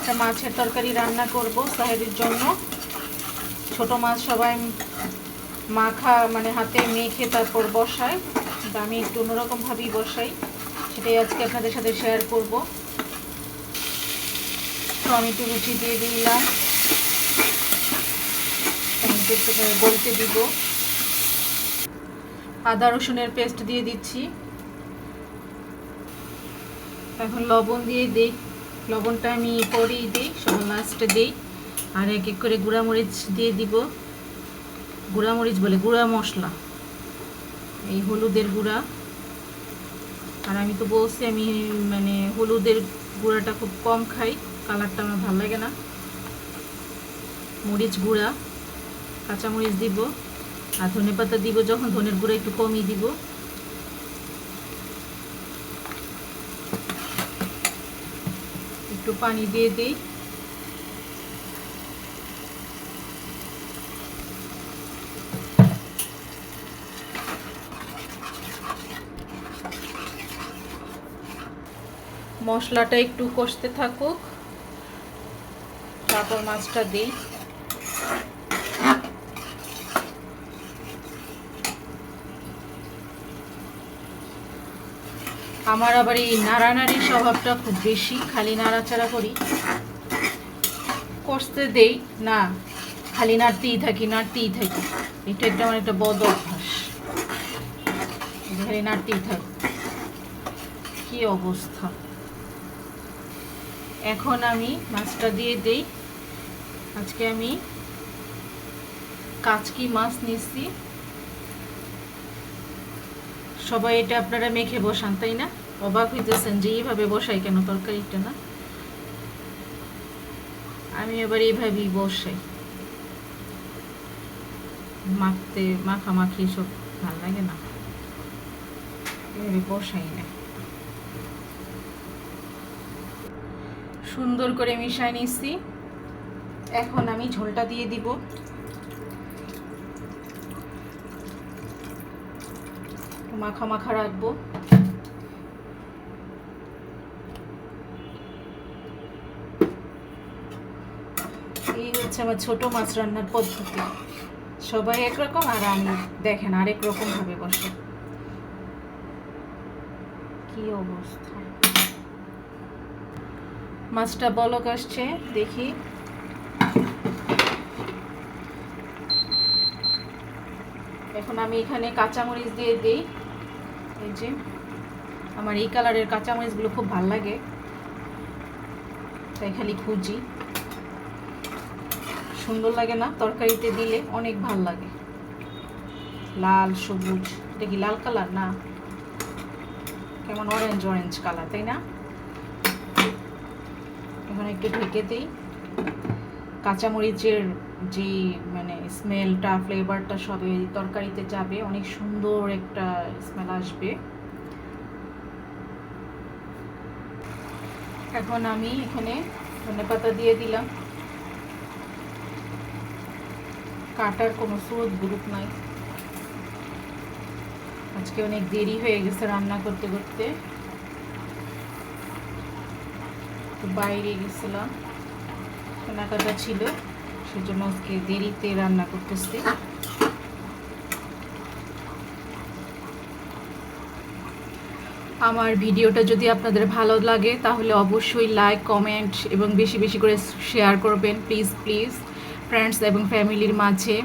একটা মাছের তরকারি রান্না করব সাহেরের জন্য। ছোট মাছ সবাই মাখা মানে হাতে মেখে তারপর বসায়, কিন্তু আমি একটু অন্যরকমভাবেই বসাই, সেটাই আজকে আপনাদের সাথে শেয়ার করব। তো আমি একটু রুচি দিয়ে দিলাম, টমেটো গলতে দিব, আদা রসুনের পেস্ট দিয়ে দিচ্ছি। এখন লবণ দিয়ে দিই, লবণটা আমি পরেই দিই, সব লাস্টে দিই। আর এক এক করে গুঁড়ামরিচ দিয়ে দিব, গুঁড়ামরিচ বলে গুঁড়া মশলা, এই হলুদের গুঁড়া। আর আমি তো বলছি আমি মানে হলুদের গুঁড়াটা খুব কম খাই, কালারটা আমার ভালো লাগে না। মরিচ গুঁড়া, কাঁচামরিচ দিব, আর ধনে পাতা দিব যখন, ধনের গুঁড়া একটু কমই দিব। একটু পানি দিয়ে দিই। মশলাটা একটু কষতে থাকুক, তারপর মাছটা দিই। আমার আবার এই নাড়ানাড়ি স্বভাবটা খুব বেশি, খালি নাড়াচাড়া করি, কষতে দেই না, খালি নাড়তেই থাকি। এটা একটা আমার একটা বদ অভ্যাস, খালি নাড়তেই থাকি। কি অবস্থা! এখন আমি মাছটা দিয়ে দেই। আজকে আমি কাচকি মাছ নিয়েছি। সবাই এটা আপনারা মেখে বসান, তাই না? অবাক হইতেছেন যে এইভাবে বসাই কেন তরকারিটা, না? আমি এবার এইভাবেই বসাই, মাখামাখি সব ভালো লাগে না, এভাবে বসাই না। সুন্দর করে মিশাই নিচ্ছি। এখন আমি ঝোলটা দিয়ে দিব। মাখা মাখা রাখবো। এই হচ্ছে আমার ছোট মাছ রান্নার পদ্ধতি। সবাই একরকম, আর আমি দেখেন আরেক রকম ভাবে বসে। কি অবস্থা! মাছটা বলক আসছে, দেখি। এখন আমি এখানে কাঁচামরিচ দিয়ে দিই। এই যে আমার এই কালারের কাঁচামরিচগুলো খুব ভাল লাগে, তাই খালি খুঁজি। সুন্দর লাগে না? তরকারিতে দিলে অনেক ভাল লাগে। লাল সবুজ, এটা কি লাল কালার না, কেমন অরেঞ্জ অরেঞ্জ কালার, তাই না? এখন একটু ঢেকে দিই। কাঁচামরিচের যে মানে স্মেলটা, ফ্লেভারটা সব এই তরকারিতে যাবে, অনেক সুন্দর একটা স্মেল আসবে। এখন আমি এখানে ধনেপাতা দিয়ে দিলাম। কাটার কোনো স্রোত গ্রুপ নাই, আজকে অনেক দেরি হয়ে গেছে রান্না করতে করতে, বাইরে গেছিলাম, কেনাকাটা ছিল, সেজন্য আজকে দেরিতে রান্না করতেছি। আমার ভিডিওটা যদি আপনাদের ভালো লাগে তাহলে অবশ্যই লাইক, কমেন্ট এবং বেশি বেশি করে শেয়ার করবেন, প্লিজ প্লিজ, ফ্রেন্ডস এবং ফ্যামিলির মাঝে।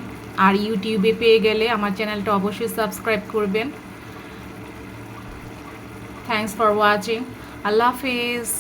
আর ইউটিউবে পেয়ে গেলে আমার চ্যানেলটা অবশ্যই সাবস্ক্রাইব করবেন। Thanks for watching. আল্লাহ হাফেজ।